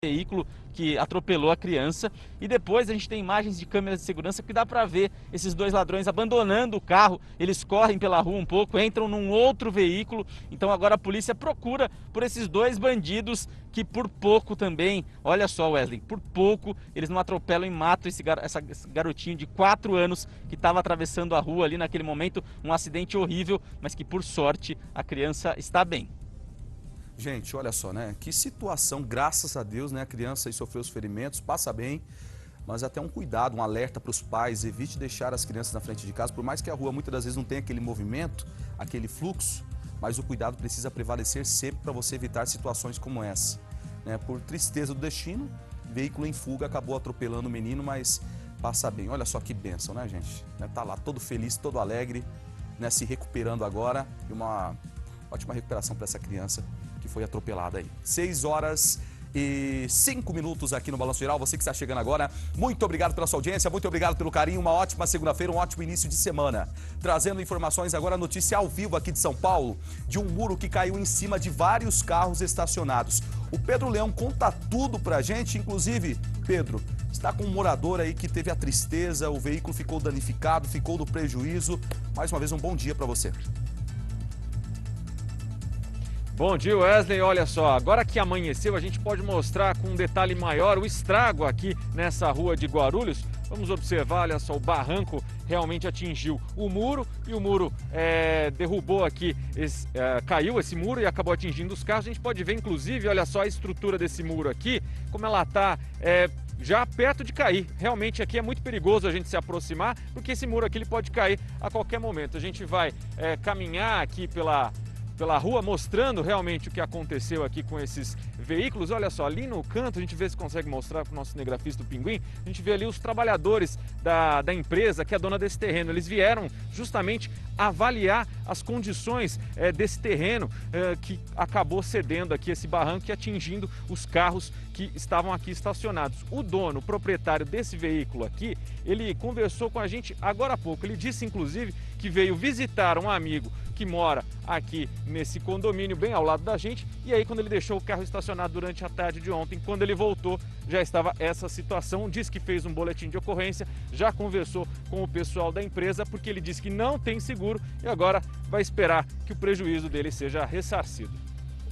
veículo que atropelou a criança. E depois a gente tem imagens de câmeras de segurança que dá para ver esses dois ladrões abandonando o carro. Eles correm pela rua um pouco, entram num outro veículo. Então agora a polícia procura por esses dois bandidos que por pouco também, olha só, Wesley, por pouco eles não atropelam e matam esse garotinho de 4 anos que estava atravessando a rua ali naquele momento. Um acidente horrível, mas que por sorte a criança está bem. Gente, olha só, né? Que situação, graças a Deus, né? A criança aí sofreu os ferimentos, passa bem, mas até um cuidado, um alerta para os pais, evite deixar as crianças na frente de casa, por mais que a rua muitas das vezes não tenha aquele movimento, aquele fluxo, mas o cuidado precisa prevalecer sempre para você evitar situações como essa. Né? Por tristeza do destino, veículo em fuga acabou atropelando o menino, mas passa bem. Olha só que bênção, né, gente? Tá lá todo feliz, todo alegre, né? Se recuperando agora, e uma ótima recuperação para essa criança que foi atropelada aí. 6h05 aqui no Balanço Geral. Você que está chegando agora, muito obrigado pela sua audiência, muito obrigado pelo carinho, uma ótima segunda-feira, um ótimo início de semana. Trazendo informações agora, notícia ao vivo aqui de São Paulo, de um muro que caiu em cima de vários carros estacionados. O Pedro Leão conta tudo pra gente, inclusive, Pedro, está com um morador aí que teve a tristeza, o veículo ficou danificado, ficou no prejuízo. Mais uma vez, um bom dia para você. Bom dia, Wesley. Olha só, agora que amanheceu, a gente pode mostrar com um detalhe maior o estrago aqui nessa rua de Guarulhos. Vamos observar, olha só, o barranco realmente atingiu o muro e o muro derrubou aqui, caiu esse muro e acabou atingindo os carros. A gente pode ver, inclusive, olha só a estrutura desse muro aqui, como ela está já perto de cair. Realmente aqui é muito perigoso a gente se aproximar, porque esse muro aqui ele pode cair a qualquer momento. A gente vai caminhar aqui pela rua, mostrando realmente o que aconteceu aqui com esses veículos. Olha só, ali no canto, a gente vê se consegue mostrar para o nosso cinegrafista, o Pinguim, a gente vê ali os trabalhadores da empresa que é dona desse terreno. Eles vieram justamente avaliar as condições desse terreno que acabou cedendo aqui esse barranco e atingindo os carros que estavam aqui estacionados. O dono, o proprietário desse veículo aqui, ele conversou com a gente agora há pouco. Ele disse, inclusive, que veio visitar um amigo que mora aqui nesse condomínio bem ao lado da gente, e aí quando ele deixou o carro estacionado durante a tarde de ontem, quando ele voltou, já estava essa situação. Disse que fez um boletim de ocorrência, já conversou com o pessoal da empresa, porque ele disse que não tem seguro e agora vai esperar que o prejuízo dele seja ressarcido.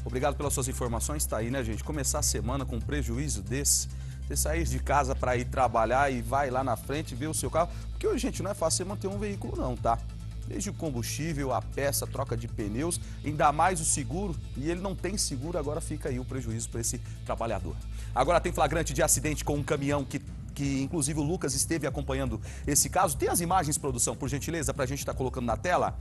Obrigado pelas suas informações, tá aí, né, gente? Começar a semana com um prejuízo desse, você sair de casa para ir trabalhar e vai lá na frente ver o seu carro, porque hoje, gente, não é fácil você manter um veículo não, tá? Desde o combustível, a peça, a troca de pneus, ainda mais o seguro, e ele não tem seguro, agora fica aí o prejuízo para esse trabalhador. Agora tem flagrante de acidente com um caminhão que inclusive o Lucas esteve acompanhando esse caso. Tem as imagens, produção, por gentileza, para a gente estar colocando na tela?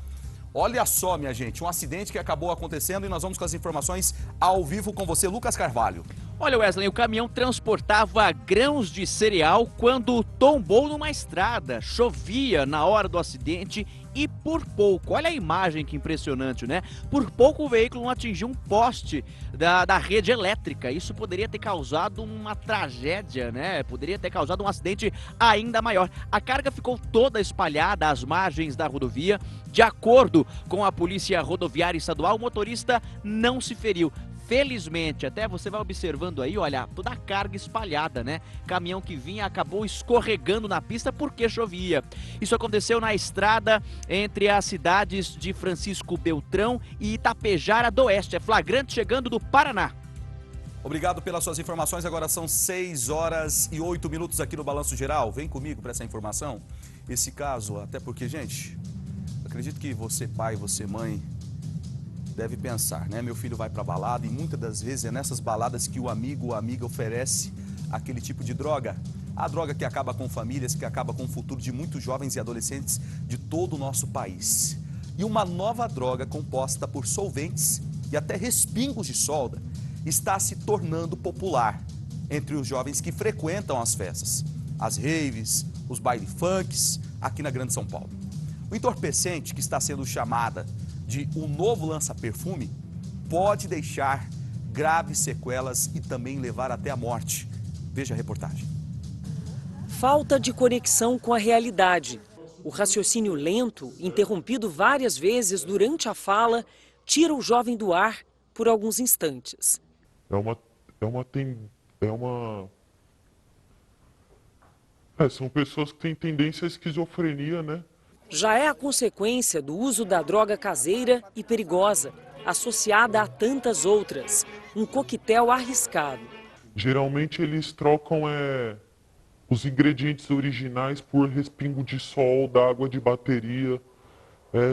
Olha só, minha gente, um acidente que acabou acontecendo e nós vamos com as informações ao vivo com você, Lucas Carvalho. Olha, Wesley, o caminhão transportava grãos de cereal quando tombou numa estrada. Chovia na hora do acidente e por pouco, olha a imagem que impressionante, né? Por pouco o veículo não atingiu um poste da rede elétrica. Isso poderia ter causado uma tragédia, né? Poderia ter causado um acidente ainda maior. A carga ficou toda espalhada às margens da rodovia. De acordo com a Polícia Rodoviária Estadual, o motorista não se feriu. Felizmente, até você vai observando aí, olha, toda a carga espalhada, né? Caminhão que vinha acabou escorregando na pista porque chovia. Isso aconteceu na estrada entre as cidades de Francisco Beltrão e Itapejara do Oeste. É flagrante chegando do Paraná. Obrigado pelas suas informações. Agora são 6h08 aqui no Balanço Geral. Vem comigo para essa informação. Esse caso, até porque, gente, acredito que você pai, você mãe, deve pensar, né? Meu filho vai pra balada e muitas das vezes é nessas baladas que o amigo ou a amiga oferece aquele tipo de droga. A droga que acaba com famílias, que acaba com o futuro de muitos jovens e adolescentes de todo o nosso país. E uma nova droga composta por solventes e até respingos de solda está se tornando popular entre os jovens que frequentam as festas, as raves, os baile funks aqui na Grande São Paulo. O entorpecente, que está sendo chamada de um novo lança-perfume, pode deixar graves sequelas e também levar até a morte. Veja a reportagem. Falta de conexão com a realidade. O raciocínio lento, interrompido várias vezes durante a fala, tira o jovem do ar por alguns instantes. É uma São pessoas que têm tendência à esquizofrenia, né? Já é a consequência do uso da droga caseira e perigosa, associada a tantas outras. Um coquetel arriscado. Geralmente eles trocam os ingredientes originais por respingo de sol, da água de bateria,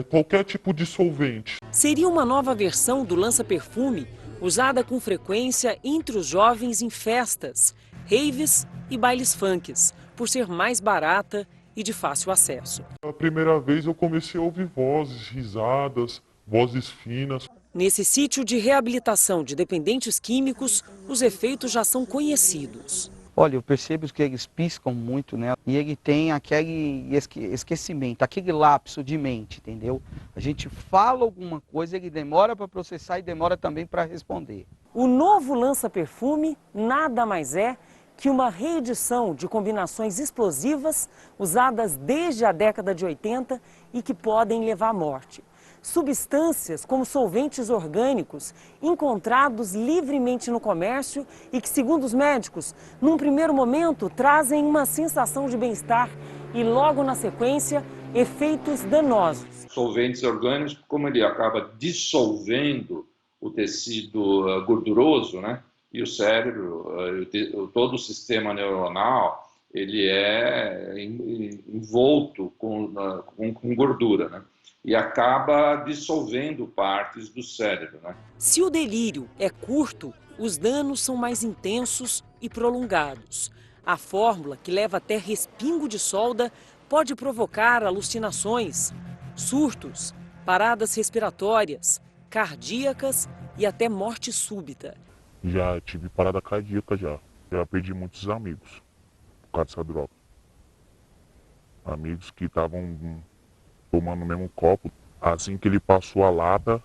qualquer tipo de solvente. Seria uma nova versão do lança-perfume, usada com frequência entre os jovens em festas, raves e bailes funks, por ser mais barata e de fácil acesso. A primeira vez eu comecei a ouvir vozes, risadas, vozes finas. Nesse sítio de reabilitação de dependentes químicos, os efeitos já são conhecidos. Olha, eu percebo que eles piscam muito, né? E ele tem aquele esquecimento, aquele lapso de mente, entendeu? A gente fala alguma coisa, ele demora para processar e demora também para responder. O novo lança-perfume nada mais é que uma reedição de combinações explosivas usadas desde a década de 80 e que podem levar à morte. Substâncias como solventes orgânicos encontrados livremente no comércio e que, segundo os médicos, num primeiro momento trazem uma sensação de bem-estar e logo na sequência efeitos danosos. Solventes orgânicos, como ele acaba dissolvendo o tecido gorduroso, né? E o cérebro, todo o sistema neuronal, ele é envolto com gordura, né? E acaba dissolvendo partes do cérebro, né? Se o delírio é curto, os danos são mais intensos e prolongados. A fórmula, que leva até respingo de solda, pode provocar alucinações, surtos, paradas respiratórias, cardíacas e até morte súbita. Já tive parada cardíaca já perdi muitos amigos por causa dessa droga. Amigos que estavam tomando o mesmo copo. Assim que ele passou a lata,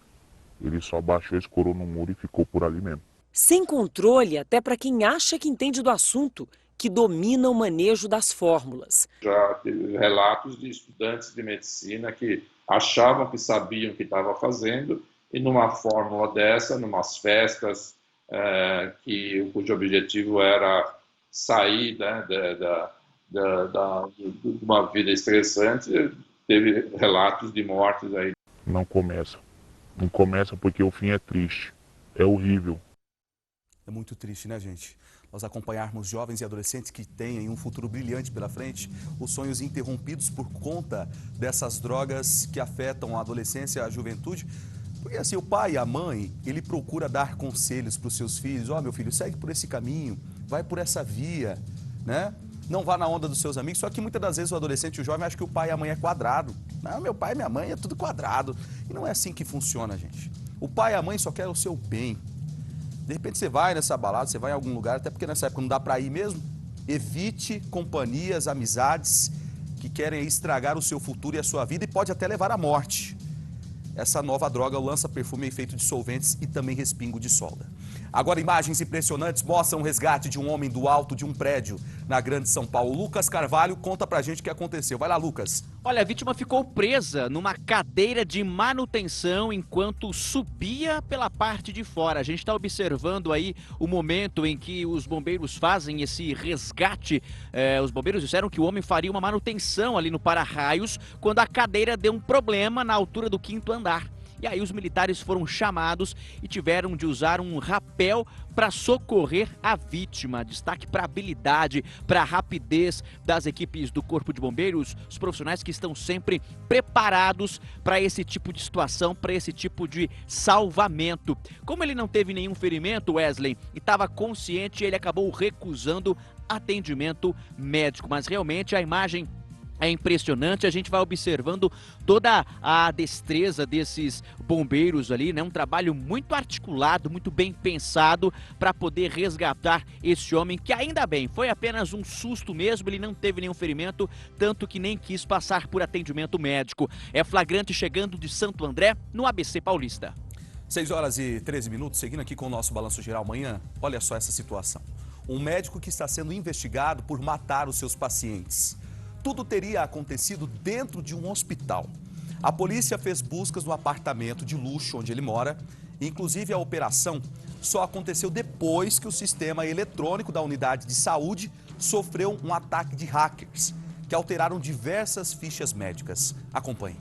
ele só baixou, escorou no muro e ficou por ali mesmo. Sem controle até para quem acha que entende do assunto, que domina o manejo das fórmulas. Já teve relatos de estudantes de medicina que achavam que sabiam o que estava fazendo e numa fórmula dessa, numas festas, cujo objetivo era sair, né, de uma vida estressante, teve relatos de mortes aí. Não começa porque o fim é triste, é horrível. É muito triste, né, gente? Nós acompanharmos jovens e adolescentes que têm um futuro brilhante pela frente, os sonhos interrompidos por conta dessas drogas que afetam a adolescência e a juventude. Porque assim, o pai e a mãe, ele procura dar conselhos para os seus filhos. Ó, meu filho, segue por esse caminho, vai por essa via, né? Não vá na onda dos seus amigos. Só que muitas das vezes o adolescente e o jovem acha que o pai e a mãe é quadrado. Não, meu pai e minha mãe é tudo quadrado. E não é assim que funciona, gente. O pai e a mãe só querem o seu bem. De repente você vai nessa balada, você vai em algum lugar, até porque nessa época não dá para ir mesmo. Evite companhias, amizades que querem estragar o seu futuro e a sua vida e pode até levar à morte. Essa nova droga, o lança-perfume, é feito de solventes e também respingo de solda. Agora, imagens impressionantes mostram o resgate de um homem do alto de um prédio na Grande São Paulo. Lucas Carvalho conta pra gente o que aconteceu. Vai lá, Lucas. Olha, a vítima ficou presa numa cadeira de manutenção enquanto subia pela parte de fora. A gente está observando aí o momento em que os bombeiros fazem esse resgate. Os bombeiros disseram que o homem faria uma manutenção ali no para-raios quando a cadeira deu um problema na altura do 5º andar. E aí os militares foram chamados e tiveram de usar um rapel para socorrer a vítima. Destaque para a habilidade, para a rapidez das equipes do Corpo de Bombeiros, os profissionais que estão sempre preparados para esse tipo de situação, para esse tipo de salvamento. Como ele não teve nenhum ferimento, Wesley, e estava consciente, ele acabou recusando atendimento médico. Mas realmente a imagem é impressionante, a gente vai observando toda a destreza desses bombeiros ali, né? Um trabalho muito articulado, muito bem pensado para poder resgatar esse homem que ainda bem, foi apenas um susto mesmo, ele não teve nenhum ferimento, tanto que nem quis passar por atendimento médico. É flagrante chegando de Santo André, no ABC Paulista. 6 horas e 13 minutos, seguindo aqui com o nosso Balanço Geral amanhã, olha só essa situação. Um médico que está sendo investigado por matar os seus pacientes. Tudo teria acontecido dentro de um hospital. A polícia fez buscas no apartamento de luxo onde ele mora. Inclusive, a operação só aconteceu depois que o sistema eletrônico da unidade de saúde sofreu um ataque de hackers, que alteraram diversas fichas médicas. Acompanhe.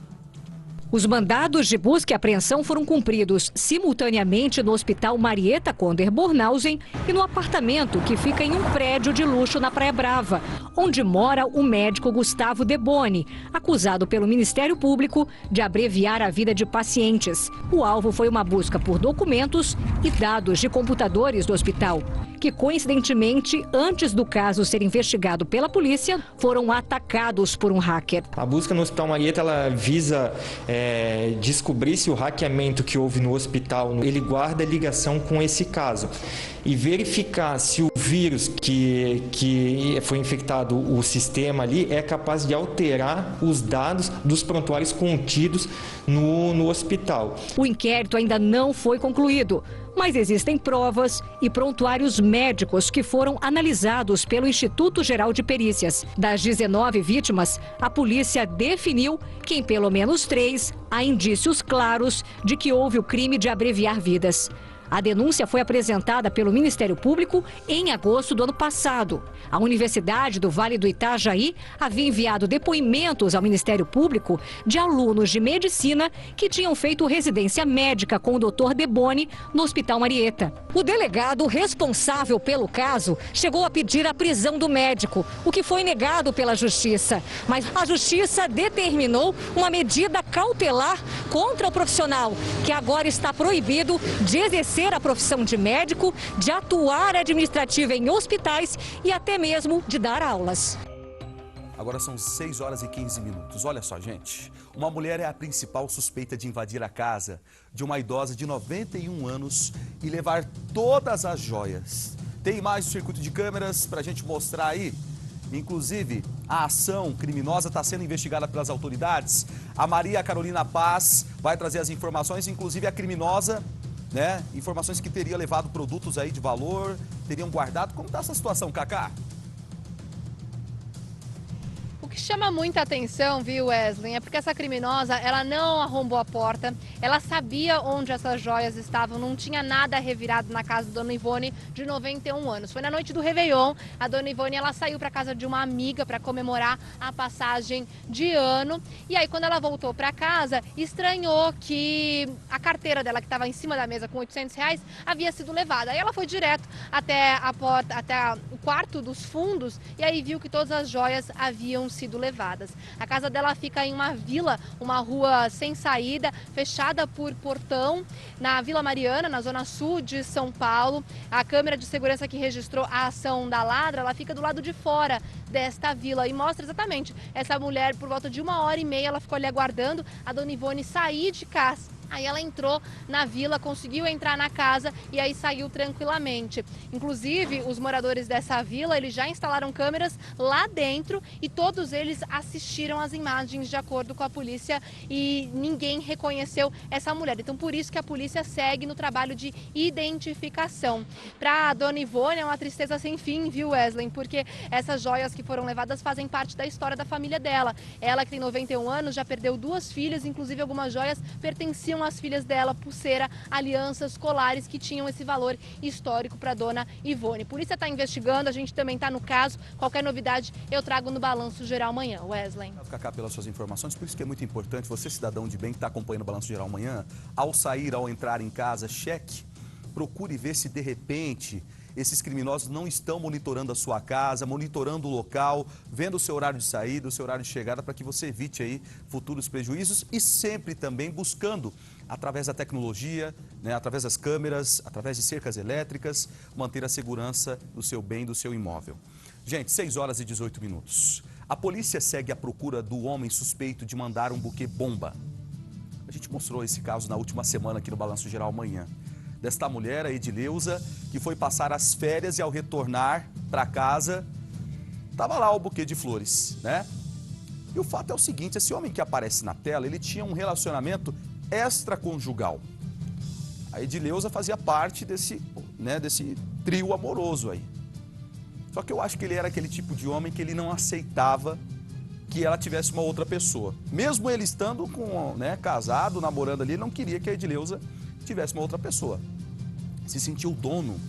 Os mandados de busca e apreensão foram cumpridos simultaneamente no Hospital Marieta Conder Bornhausen e no apartamento que fica em um prédio de luxo na Praia Brava, onde mora o médico Gustavo Deboni, acusado pelo Ministério Público de abreviar a vida de pacientes. O alvo foi uma busca por documentos e dados de computadores do hospital, que coincidentemente, antes do caso ser investigado pela polícia, foram atacados por um hacker. A busca no Hospital Marieta, ela visa descobrir se o hackeamento que houve no hospital, ele guarda ligação com esse caso e verificar se o vírus que foi infectado o sistema ali é capaz de alterar os dados dos prontuários contidos no hospital. O inquérito ainda não foi concluído, mas existem provas e prontuários médicos que foram analisados pelo Instituto Geral de Perícias. Das 19 vítimas, a polícia definiu que em pelo menos 3 há indícios claros de que houve o crime de abreviar vidas. A denúncia foi apresentada pelo Ministério Público em agosto do ano passado. A Universidade do Vale do Itajaí havia enviado depoimentos ao Ministério Público de alunos de medicina que tinham feito residência médica com o Dr. Deboni no Hospital Marieta. O delegado responsável pelo caso chegou a pedir a prisão do médico, o que foi negado pela Justiça. Mas a Justiça determinou uma medida cautelar contra o profissional, que agora está proibido de exercer a profissão de médico, de atuar administrativa em hospitais e até mesmo de dar aulas. Agora são 6 horas e 15 minutos. Olha só, gente. Uma mulher é a principal suspeita de invadir a casa de uma idosa de 91 anos e levar todas as joias. Tem imagens do circuito de câmeras para a gente mostrar aí. Inclusive, a ação criminosa está sendo investigada pelas autoridades. A Maria Carolina Paz vai trazer as informações, inclusive a criminosa, né? Informações que teria levado produtos aí de valor, teriam guardado. Como está essa situação, Cacá? O que chama muita atenção, viu, Wesley, é porque essa criminosa, ela não arrombou a porta, ela sabia onde essas joias estavam, não tinha nada revirado na casa da Dona Ivone, de 91 anos. Foi na noite do Réveillon, a Dona Ivone, ela saiu para casa de uma amiga para comemorar a passagem de ano, e aí quando ela voltou para casa, estranhou que a carteira dela, que estava em cima da mesa com R$800, havia sido levada. Aí ela foi direto até a porta, até o quarto dos fundos, e aí viu que todas as joias haviam sido levadas. A casa dela fica em uma vila, uma rua sem saída, fechada por portão, na Vila Mariana, na zona sul de São Paulo. A câmera de segurança que registrou a ação da ladra, ela fica do lado de fora desta vila e mostra exatamente essa mulher, por volta de 1h30, ela ficou ali aguardando a Dona Ivone sair de casa. Aí ela entrou na vila, conseguiu entrar na casa e aí saiu tranquilamente. Inclusive, os moradores dessa vila, eles já instalaram câmeras lá dentro e todos eles assistiram as imagens de acordo com a polícia e ninguém reconheceu essa mulher. Então, por isso que a polícia segue no trabalho de identificação. Para a Dona Ivone é uma tristeza sem fim, viu, Wesley? Porque essas joias que foram levadas fazem parte da história da família dela. Ela, que tem 91 anos, já perdeu 2 filhas, inclusive algumas joias pertenciam às filhas dela, pulseira, alianças, colares que tinham esse valor histórico para Dona Ivone. A polícia está investigando, a gente também está no caso. Qualquer novidade eu trago no Balanço Geral amanhã. Wesley. Cacá, pelas suas informações, por isso que é muito importante, você, cidadão de bem que está acompanhando o Balanço Geral amanhã, ao sair, ao entrar em casa, cheque, procure ver se de repente esses criminosos não estão monitorando a sua casa, monitorando o local, vendo o seu horário de saída, o seu horário de chegada, para que você evite aí futuros prejuízos e sempre também buscando, através da tecnologia, né, através das câmeras, através de cercas elétricas, manter a segurança do seu bem, do seu imóvel. Gente, 6 horas e 18 minutos. A polícia segue à procura do homem suspeito de mandar um buquê bomba. A gente mostrou esse caso na última semana aqui no Balanço Geral amanhã. Desta mulher, a Edileuza, que foi passar as férias e ao retornar para casa, estava lá o buquê de flores, né? E o fato é o seguinte, esse homem que aparece na tela, ele tinha um relacionamento extraconjugal. A Edileuza fazia parte desse trio amoroso aí. Só que eu acho que ele era aquele tipo de homem que ele não aceitava que ela tivesse uma outra pessoa. Mesmo ele estando casado, namorando ali, ele não queria que a Edileuza tivesse uma outra pessoa. se sentir o dono.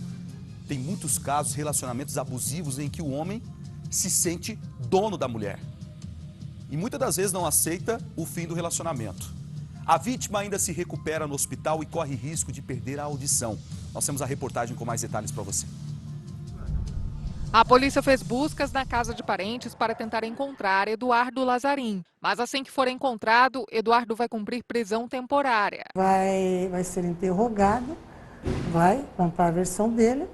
Tem muitos casos de relacionamentos abusivos em que o homem se sente dono da mulher. E muitas das vezes não aceita o fim do relacionamento. A vítima ainda se recupera no hospital e corre risco de perder a audição. Nós temos a reportagem com mais detalhes para você. A polícia fez buscas na casa de parentes para tentar encontrar Eduardo Lazarim. Mas assim que for encontrado, Eduardo vai cumprir prisão temporária. Vai ser interrogado, vai contar a versão dele,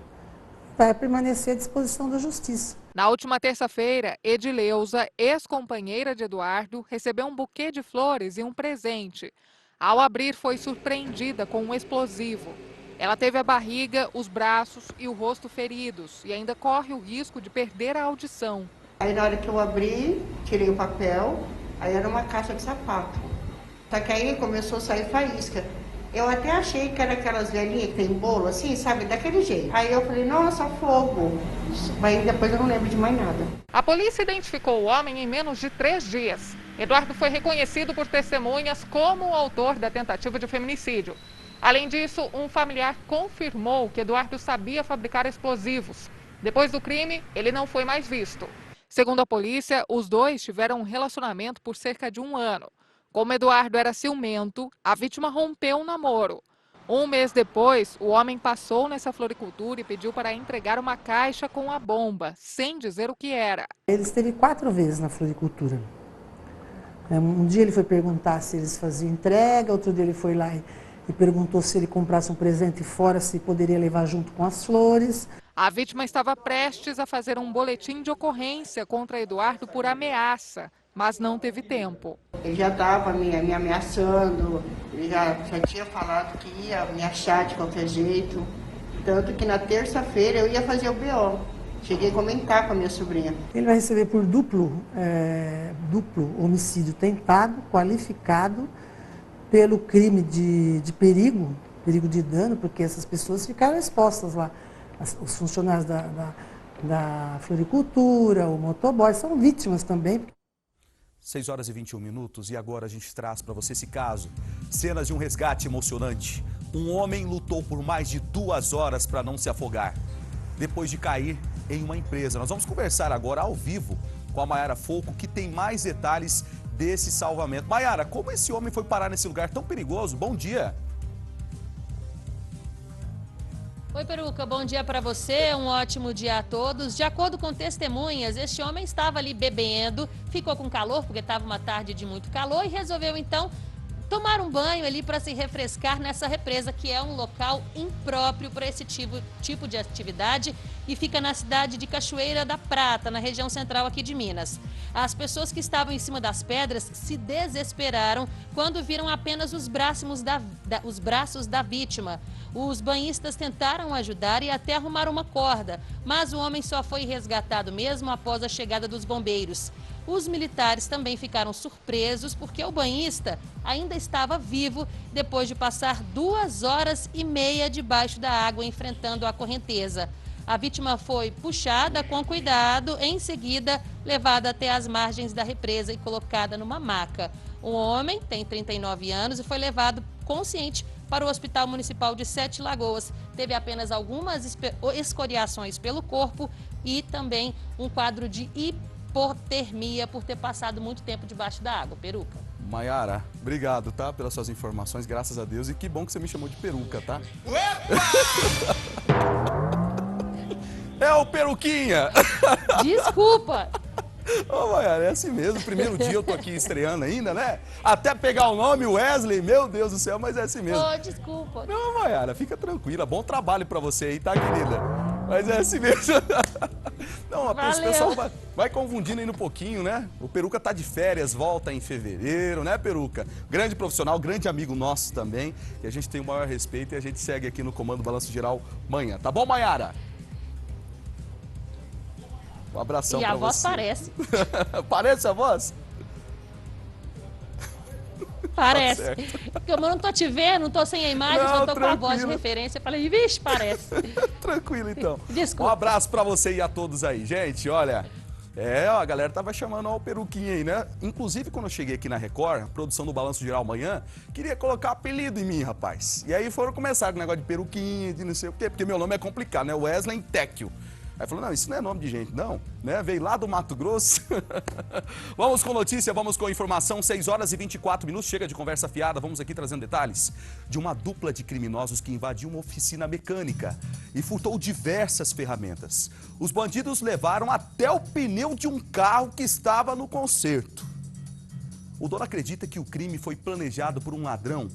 vai permanecer à disposição da justiça. Na última terça-feira, Edileuza, ex-companheira de Eduardo, recebeu um buquê de flores e um presente. Ao abrir, foi surpreendida com um explosivo. Ela teve a barriga, os braços e o rosto feridos e ainda corre o risco de perder a audição. Aí na hora que eu abri, tirei o papel, aí era uma caixa de sapato. Só que aí começou a sair faísca. Eu até achei que era aquelas velhinhas que tem bolo assim, sabe, daquele jeito. Aí eu falei, nossa, fogo. Aí depois eu não lembro de mais nada. A polícia identificou o homem em menos de 3 dias. Eduardo foi reconhecido por testemunhas como o autor da tentativa de feminicídio. Além disso, um familiar confirmou que Eduardo sabia fabricar explosivos. Depois do crime, ele não foi mais visto. Segundo a polícia, os dois tiveram um relacionamento por cerca de 1 ano. Como Eduardo era ciumento, a vítima rompeu um namoro. 1 mês depois, o homem passou nessa floricultura e pediu para entregar uma caixa com a bomba, sem dizer o que era. Ele esteve 4 vezes na floricultura. Um dia ele foi perguntar se eles faziam entrega, outro dia ele foi lá e perguntou se ele comprasse um presente fora, se poderia levar junto com as flores. A vítima estava prestes a fazer um boletim de ocorrência contra Eduardo por ameaça, mas não teve tempo. Ele já estava me ameaçando, ele já tinha falado que ia me achar de qualquer jeito. Tanto que na terça-feira eu ia fazer o BO. Cheguei a comentar com a minha sobrinha. Ele vai receber por duplo homicídio tentado, qualificado, pelo crime de perigo de dano, porque essas pessoas ficaram expostas lá. Os funcionários da floricultura, o motoboy, são vítimas também. 6 horas e 21 minutos e agora a gente traz para você esse caso. Cenas de um resgate emocionante. Um homem lutou por mais de 2 horas para não se afogar, depois de cair em uma empresa. Nós vamos conversar agora ao vivo com a Maiara Folco, que tem mais detalhes desse salvamento. Maiara, como esse homem foi parar nesse lugar tão perigoso? Bom dia. Oi, Peruca, bom dia para você, um ótimo dia a todos. De acordo com testemunhas, este homem estava ali bebendo, ficou com calor, porque estava uma tarde de muito calor, e resolveu então tomar um banho ali para se refrescar nessa represa, que é um local impróprio para esse tipo de atividade e fica na cidade de Cachoeira da Prata, na região central aqui de Minas. As pessoas que estavam em cima das pedras se desesperaram quando viram apenas os braços da vítima. Os banhistas tentaram ajudar e até arrumaram uma corda, mas o homem só foi resgatado mesmo após a chegada dos bombeiros. Os militares também ficaram surpresos porque o banhista ainda estava vivo depois de passar 2 horas e meia debaixo da água enfrentando a correnteza. A vítima foi puxada com cuidado, em seguida levada até as margens da represa e colocada numa maca. O homem tem 39 anos e foi levado consciente para o Hospital Municipal de 7 Lagoas. Teve apenas algumas escoriações pelo corpo e também um quadro de hipotermia por ter passado muito tempo debaixo da água. Peruca. Maiara, obrigado, tá? Pelas suas informações, graças a Deus. E que bom que você me chamou de Peruca, tá? É o Peruquinha! Desculpa! Ô, Maiara, é assim mesmo. Primeiro dia eu tô aqui estreando ainda, né? Até pegar o nome, Wesley, meu Deus do céu, mas é assim mesmo. Oh, desculpa. Não, Maiara, fica tranquila. Bom trabalho pra você aí, tá, querida? Mas é assim mesmo. Não, o pessoal vai confundindo aí um pouquinho, né? O Peruca tá de férias, volta em fevereiro, né, Peruca? Grande profissional, grande amigo nosso também. E a gente tem o maior respeito e a gente segue aqui no Comando Balanço Geral manhã. Tá bom, Maiara? Um abração pra você. E a voz parece. Parece a voz? Parece. Tá porque eu não tô te vendo, não tô sem a imagem, não, só tô com a voz de referência. Falei, vixe, parece. Tranquilo, então. Desculpa. Um abraço pra você e a todos aí. Gente, olha, É, ó, a galera tava chamando ó, o peruquinho aí, né? Inclusive, quando eu cheguei aqui na Record, a produção do Balanço Geral amanhã, queria colocar apelido em mim, rapaz. E aí foram começar com o negócio de peruquinha, de não sei o quê, porque meu nome é complicado, né? Wesley Tecchio. Aí falou, não, isso não é nome de gente, não, né? Veio lá do Mato Grosso. Vamos com notícia, vamos com informação, 6 horas e 24 minutos, chega de conversa fiada, vamos aqui trazendo detalhes de uma dupla de criminosos que invadiu uma oficina mecânica e furtou diversas ferramentas. Os bandidos levaram até o pneu de um carro que estava no conserto. O dono acredita que o crime foi planejado por um ladrão,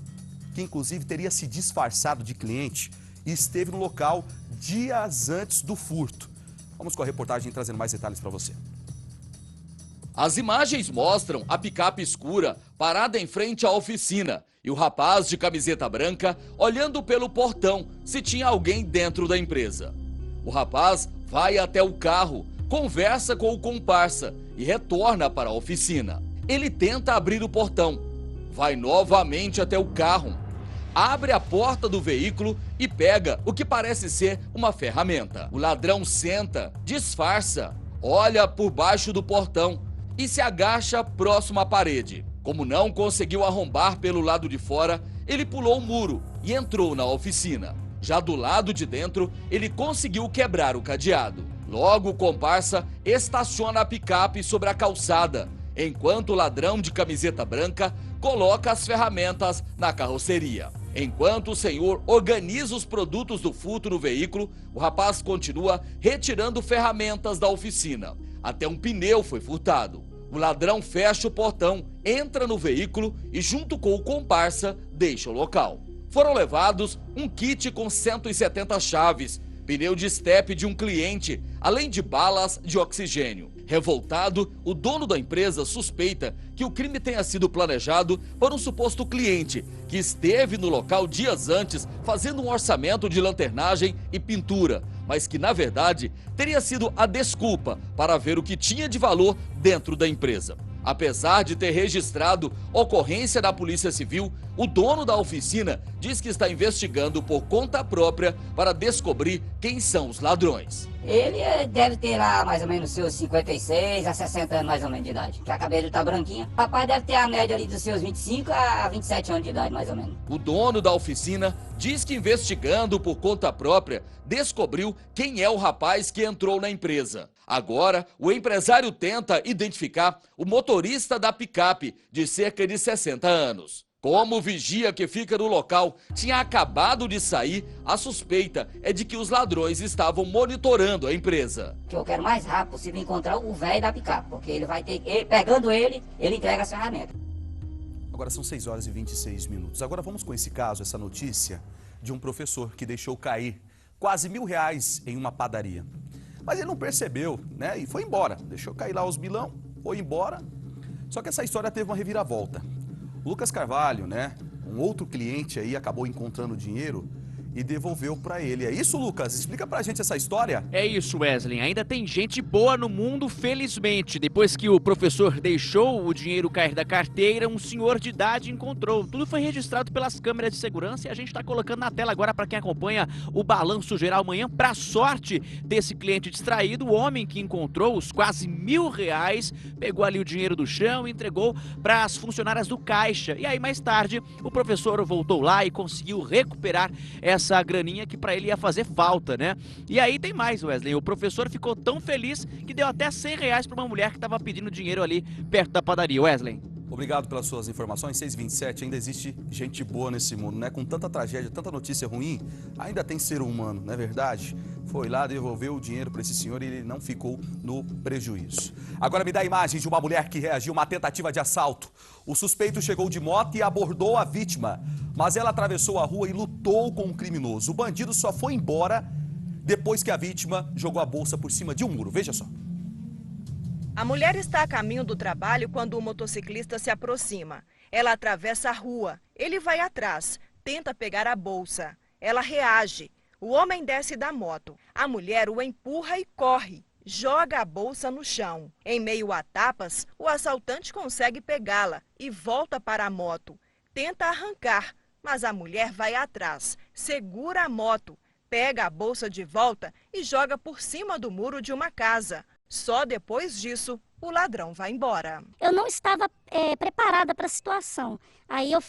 que inclusive teria se disfarçado de cliente e esteve no local dias antes do furto. Vamos com a reportagem trazendo mais detalhes para você. As imagens mostram a picape escura parada em frente à oficina e o rapaz de camiseta branca olhando pelo portão se tinha alguém dentro da empresa. O rapaz vai até o carro, conversa com o comparsa e retorna para a oficina. Ele tenta abrir o portão, vai novamente até o carro, abre a porta do veículo e pega o que parece ser uma ferramenta. O ladrão senta, disfarça, olha por baixo do portão e se agacha próximo à parede. Como não conseguiu arrombar pelo lado de fora, ele pulou o muro e entrou na oficina. Já do lado de dentro, ele conseguiu quebrar o cadeado. Logo, o comparsa estaciona a picape sobre a calçada, enquanto o ladrão de camiseta branca coloca as ferramentas na carroceria. Enquanto o senhor organiza os produtos do furto no veículo, o rapaz continua retirando ferramentas da oficina. Até um pneu foi furtado. O ladrão fecha o portão, entra no veículo e, junto com o comparsa, deixa o local. Foram levados um kit com 170 chaves, pneu de estepe de um cliente, além de balas de oxigênio. Revoltado, o dono da empresa suspeita que o crime tenha sido planejado por um suposto cliente que esteve no local dias antes fazendo um orçamento de lanternagem e pintura, mas que na verdade teria sido a desculpa para ver o que tinha de valor dentro da empresa. Apesar de ter registrado ocorrência da Polícia Civil, o dono da oficina diz que está investigando por conta própria para descobrir quem são os ladrões. Ele deve ter lá mais ou menos seus 56 a 60 anos mais ou menos de idade. Já a cabelo tá branquinha. Papai deve ter a média ali dos seus 25 a 27 anos de idade mais ou menos. O dono da oficina diz que investigando por conta própria, descobriu quem é o rapaz que entrou na empresa. Agora, o empresário tenta identificar o motorista da picape de cerca de 60 anos. Como o vigia que fica no local tinha acabado de sair, a suspeita é de que os ladrões estavam monitorando a empresa. Que eu quero mais rápido possível encontrar o velho da picape, porque ele vai ter que, pegando ele entrega as ferramentas. Agora são 6 horas e 26 minutos. Agora vamos com esse caso, essa notícia de um professor que deixou cair quase R$1.000 em uma padaria. Mas ele não percebeu, né? E foi embora. Deixou cair lá os milão, foi embora. Só que essa história teve uma reviravolta. Lucas Carvalho, né? Um outro cliente aí acabou encontrando dinheiro e devolveu pra ele. É isso, Lucas? Explica pra gente essa história. É isso, Wesley. Ainda tem gente boa no mundo, felizmente. Depois que o professor deixou o dinheiro cair da carteira, um senhor de idade encontrou. Tudo foi registrado pelas câmeras de segurança e a gente tá colocando na tela agora para quem acompanha o Balanço Geral amanhã. Pra sorte desse cliente distraído, o homem que encontrou os quase R$1.000 pegou ali o dinheiro do chão e entregou para as funcionárias do caixa. E aí, mais tarde, o professor voltou lá e conseguiu recuperar essa graninha que para ele ia fazer falta, né? E aí tem mais, Wesley. O professor ficou tão feliz que deu até R$100 para uma mulher que estava pedindo dinheiro ali perto da padaria. Wesley. Obrigado pelas suas informações. 6h27, ainda existe gente boa nesse mundo, né? Com tanta tragédia, tanta notícia ruim, ainda tem ser humano, não é verdade? Foi lá, devolveu o dinheiro para esse senhor e ele não ficou no prejuízo. Agora me dá a imagem de uma mulher que reagiu a uma tentativa de assalto. O suspeito chegou de moto e abordou a vítima, mas ela atravessou a rua e lutou com o criminoso. O bandido só foi embora depois que a vítima jogou a bolsa por cima de um muro. Veja só. A mulher está a caminho do trabalho quando o motociclista se aproxima. Ela atravessa a rua. Ele vai atrás, tenta pegar a bolsa. Ela reage. O homem desce da moto. A mulher o empurra e corre. Joga a bolsa no chão. Em meio a tapas, o assaltante consegue pegá-la e volta para a moto. Tenta arrancar, mas a mulher vai atrás, segura a moto, pega a bolsa de volta e joga por cima do muro de uma casa. Só depois disso, o ladrão vai embora. Eu não estava preparada para a situação. Aí eu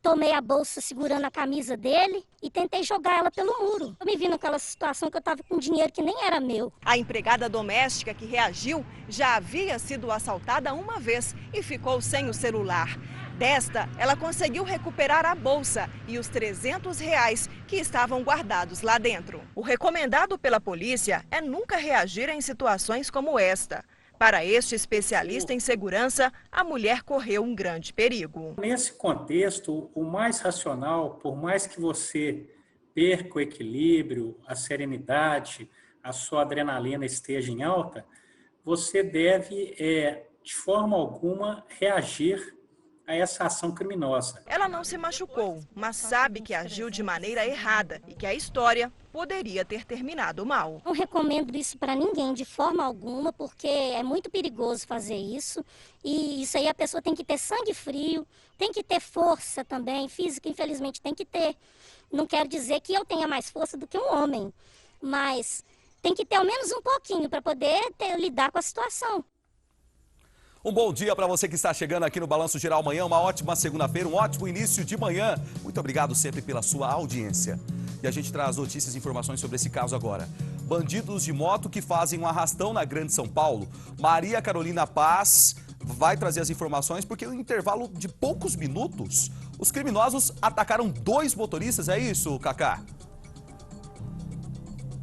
tomei a bolsa segurando a camisa dele e tentei jogar ela pelo muro. Eu me vi naquela situação que eu estava com dinheiro que nem era meu. A empregada doméstica que reagiu já havia sido assaltada uma vez e ficou sem o celular. Desta, ela conseguiu recuperar a bolsa e os R$300 que estavam guardados lá dentro. O recomendado pela polícia é nunca reagir em situações como esta. Para este especialista em segurança, a mulher correu um grande perigo. Nesse contexto, o mais racional, por mais que você perca o equilíbrio, a serenidade, a sua adrenalina esteja em alta, você deve, de forma alguma, reagir a essa ação criminosa. Ela não se machucou, mas sabe que agiu de maneira errada e que a história poderia ter terminado mal. Não recomendo isso para ninguém de forma alguma, porque é muito perigoso fazer isso. E isso aí a pessoa tem que ter sangue frio, tem que ter força também, física infelizmente tem que ter. Não quero dizer que eu tenha mais força do que um homem, mas tem que ter ao menos um pouquinho para poder lidar com a situação. Um bom dia para você que está chegando aqui no Balanço Geral amanhã, uma ótima segunda-feira, um ótimo início de manhã. Muito obrigado sempre pela sua audiência. E a gente traz notícias e informações sobre esse caso agora. Bandidos de moto que fazem um arrastão na Grande São Paulo. Maria Carolina Paz vai trazer as informações porque no intervalo de poucos minutos, os criminosos atacaram 2 motoristas, é isso, Cacá?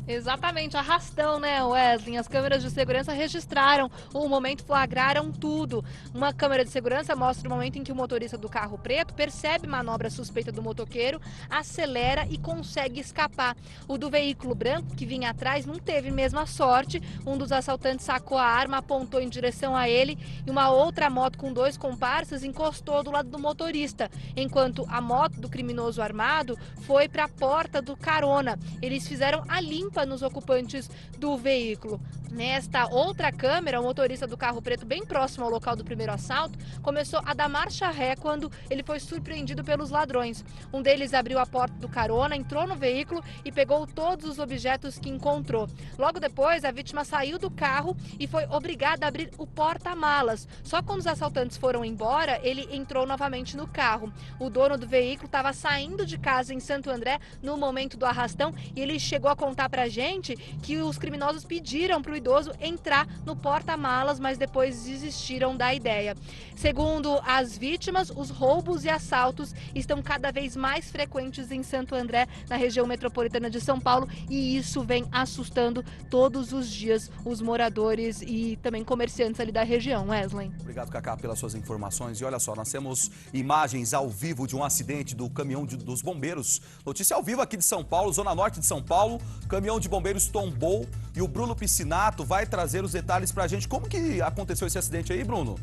Exatamente, arrastão, né, Wesley? As câmeras de segurança registraram o momento, flagraram tudo. Uma câmera de segurança mostra o momento em que o motorista do carro preto percebe manobra suspeita do motoqueiro, acelera e consegue escapar. O do veículo branco, que vinha atrás, não teve mesma sorte. Um dos assaltantes sacou a arma, apontou em direção a ele e uma outra moto com 2 comparsas encostou do lado do motorista, enquanto a moto do criminoso armado foi para a porta do carona. Eles fizeram a limpa nos ocupantes do veículo. Nesta outra câmera, o motorista do carro preto, bem próximo ao local do primeiro assalto, começou a dar marcha ré quando ele foi surpreendido pelos ladrões. Um deles abriu a porta do carona, entrou no veículo e pegou todos os objetos que encontrou. Logo depois, a vítima saiu do carro e foi obrigada a abrir o porta-malas. Só quando os assaltantes foram embora, ele entrou novamente no carro. O dono do veículo estava saindo de casa em Santo André no momento do arrastão e ele chegou a contar pra gente que os criminosos pediram para o idoso entrar no porta-malas, mas depois desistiram da ideia. Segundo as vítimas, os roubos e assaltos estão cada vez mais frequentes em Santo André, na região metropolitana de São Paulo, e isso vem assustando todos os dias os moradores e também comerciantes ali da região. Wesley. Obrigado, Cacá, pelas suas informações. E olha só, nós temos imagens ao vivo de um acidente do caminhão dos bombeiros. Notícia ao vivo aqui de São Paulo, zona norte de São Paulo. Caminhão de bombeiros tombou e o Bruno Piscinato vai trazer os detalhes pra gente. Como que aconteceu esse acidente aí, Bruno?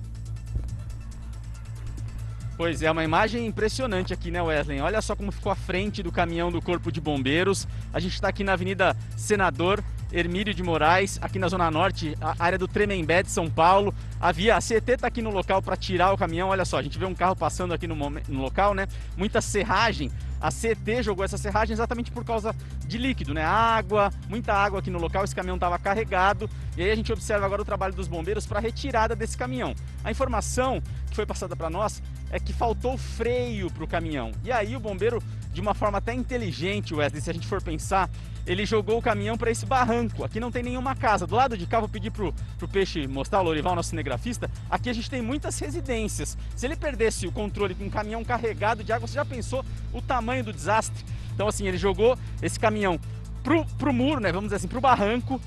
Pois é, uma imagem impressionante aqui, né, Wesley? Olha só como ficou a frente do caminhão do Corpo de Bombeiros. A gente está aqui na Avenida Senador Hermílio de Moraes, aqui na Zona Norte, a área do Tremembé de São Paulo. A CET está aqui no local para tirar o caminhão. Olha só, a gente vê um carro passando aqui no local, né? Muita serragem. A CET jogou essa serragem exatamente por causa de líquido, né? Água, muita água aqui no local, esse caminhão estava carregado. E aí a gente observa agora o trabalho dos bombeiros para a retirada desse caminhão. A informação que foi passada para nós é que faltou freio para o caminhão. E aí o bombeiro, de uma forma até inteligente, Wesley, se a gente for pensar, ele jogou o caminhão para esse barranco. Aqui não tem nenhuma casa. Do lado de cá, vou pedir pro Peixe mostrar, o Lorival, nosso cinegrafista. Aqui a gente tem muitas residências. Se ele perdesse o controle com um caminhão carregado de água, você já pensou o tamanho do desastre? Então, assim, ele jogou esse caminhão pro muro, né? Vamos dizer assim, pro barranco.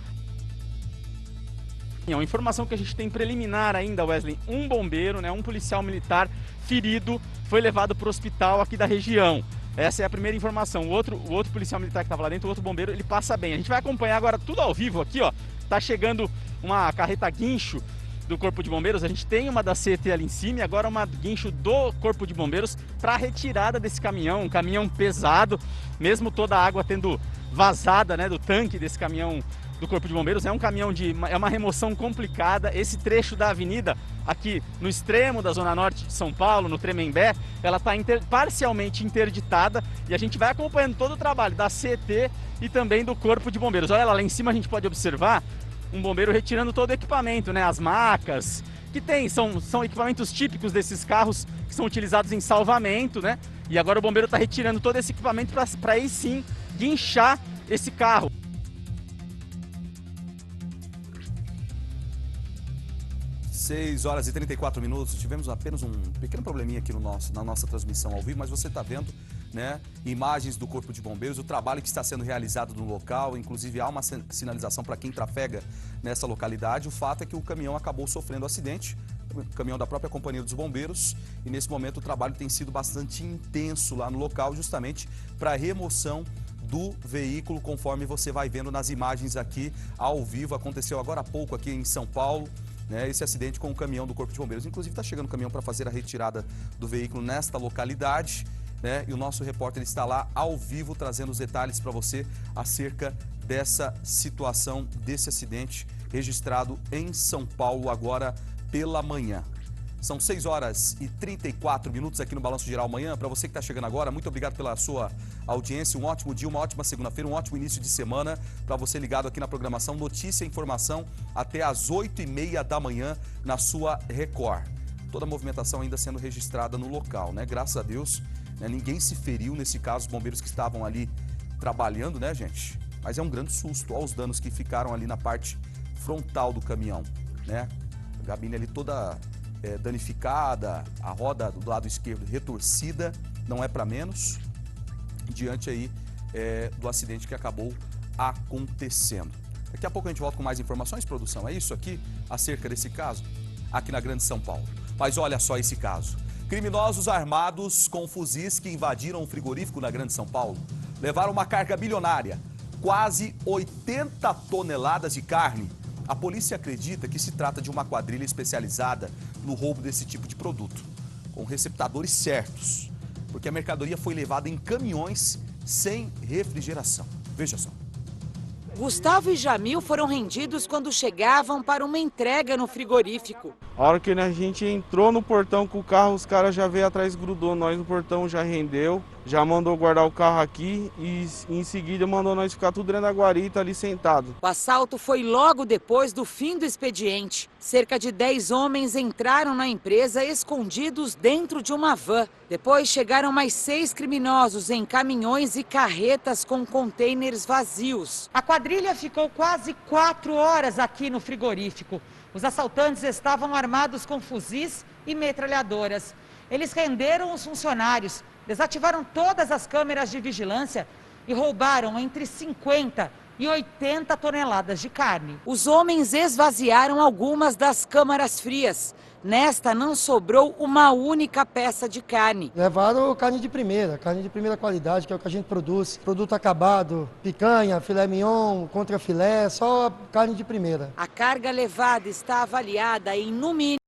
A informação que a gente tem preliminar ainda, Wesley, um bombeiro, né, um policial militar ferido, foi levado para o hospital aqui da região. Essa é a primeira informação. O outro policial militar que estava lá dentro, o outro bombeiro, ele passa bem. A gente vai acompanhar agora tudo ao vivo aqui, ó. Tá chegando uma carreta guincho do Corpo de Bombeiros. A gente tem uma da CET ali em cima e agora uma guincho do Corpo de Bombeiros para a retirada desse caminhão. Um caminhão pesado, mesmo toda a água tendo vazada, né, do tanque desse caminhão do Corpo de Bombeiros. É um caminhão é uma remoção complicada. Esse trecho da avenida aqui no extremo da Zona Norte de São Paulo, no Tremembé, ela está parcialmente interditada e a gente vai acompanhando todo o trabalho da CET e também do Corpo de Bombeiros. Olha lá em cima, a gente pode observar um bombeiro retirando todo o equipamento, né? As macas, que são equipamentos típicos desses carros que são utilizados em salvamento, né? E agora o bombeiro está retirando todo esse equipamento para aí sim guinchar esse carro. 6 horas e 34 minutos, tivemos apenas um pequeno probleminha aqui na nossa transmissão ao vivo, mas você está vendo, né, imagens do Corpo de Bombeiros, o trabalho que está sendo realizado no local, inclusive há uma sinalização para quem trafega nessa localidade. O fato é que o caminhão acabou sofrendo acidente, o caminhão da própria Companhia dos Bombeiros, e nesse momento o trabalho tem sido bastante intenso lá no local, justamente para a remoção do veículo, conforme você vai vendo nas imagens aqui ao vivo. Aconteceu agora há pouco aqui em São Paulo, né, esse acidente com o caminhão do Corpo de Bombeiros. Inclusive está chegando o caminhão para fazer a retirada do veículo nesta localidade, né, e o nosso repórter está lá ao vivo trazendo os detalhes para você acerca dessa situação, desse acidente registrado em São Paulo agora pela manhã. São 6 horas e 34 minutos aqui no Balanço Geral Manhã. Para você que está chegando agora, muito obrigado pela sua audiência. Um ótimo dia, uma ótima segunda-feira, um ótimo início de semana. Para você ligado aqui na programação Notícia e Informação até às 8h30 da manhã na sua Record. Toda a movimentação ainda sendo registrada no local, né? Graças a Deus, né? Ninguém se feriu nesse caso, os bombeiros que estavam ali trabalhando, né, gente? Mas é um grande susto. Olha os danos que ficaram ali na parte frontal do caminhão, né? A cabine ali toda danificada, a roda do lado esquerdo retorcida, não é para menos, diante aí do acidente que acabou acontecendo. Daqui a pouco a gente volta com mais informações, produção, é isso aqui, acerca desse caso, aqui na Grande São Paulo. Mas olha só esse caso, criminosos armados com fuzis que invadiram um frigorífico na Grande São Paulo, levaram uma carga bilionária, quase 80 toneladas de carne. A polícia acredita que se trata de uma quadrilha especializada no roubo desse tipo de produto, com receptadores certos, porque a mercadoria foi levada em caminhões sem refrigeração. Veja só. Gustavo e Jamil foram rendidos quando chegavam para uma entrega no frigorífico. A hora que a gente entrou no portão com o carro, os caras já veio atrás, grudou nós no portão, já rendeu, já mandou guardar o carro aqui e em seguida mandou nós ficar tudo dentro da guarita ali sentado. O assalto foi logo depois do fim do expediente. Cerca de 10 homens entraram na empresa escondidos dentro de uma van. Depois chegaram mais 6 criminosos em caminhões e carretas com contêineres vazios. A quadrilha ficou quase 4 horas aqui no frigorífico. Os assaltantes estavam armados com fuzis e metralhadoras. Eles renderam os funcionários, desativaram todas as câmeras de vigilância e roubaram entre 50 e 80 toneladas de carne. Os homens esvaziaram algumas das câmaras frias. Nesta não sobrou uma única peça de carne. Levaram carne de primeira qualidade, que é o que a gente produz. Produto acabado, picanha, filé mignon, contrafilé, só carne de primeira. A carga levada está avaliada em no mínimo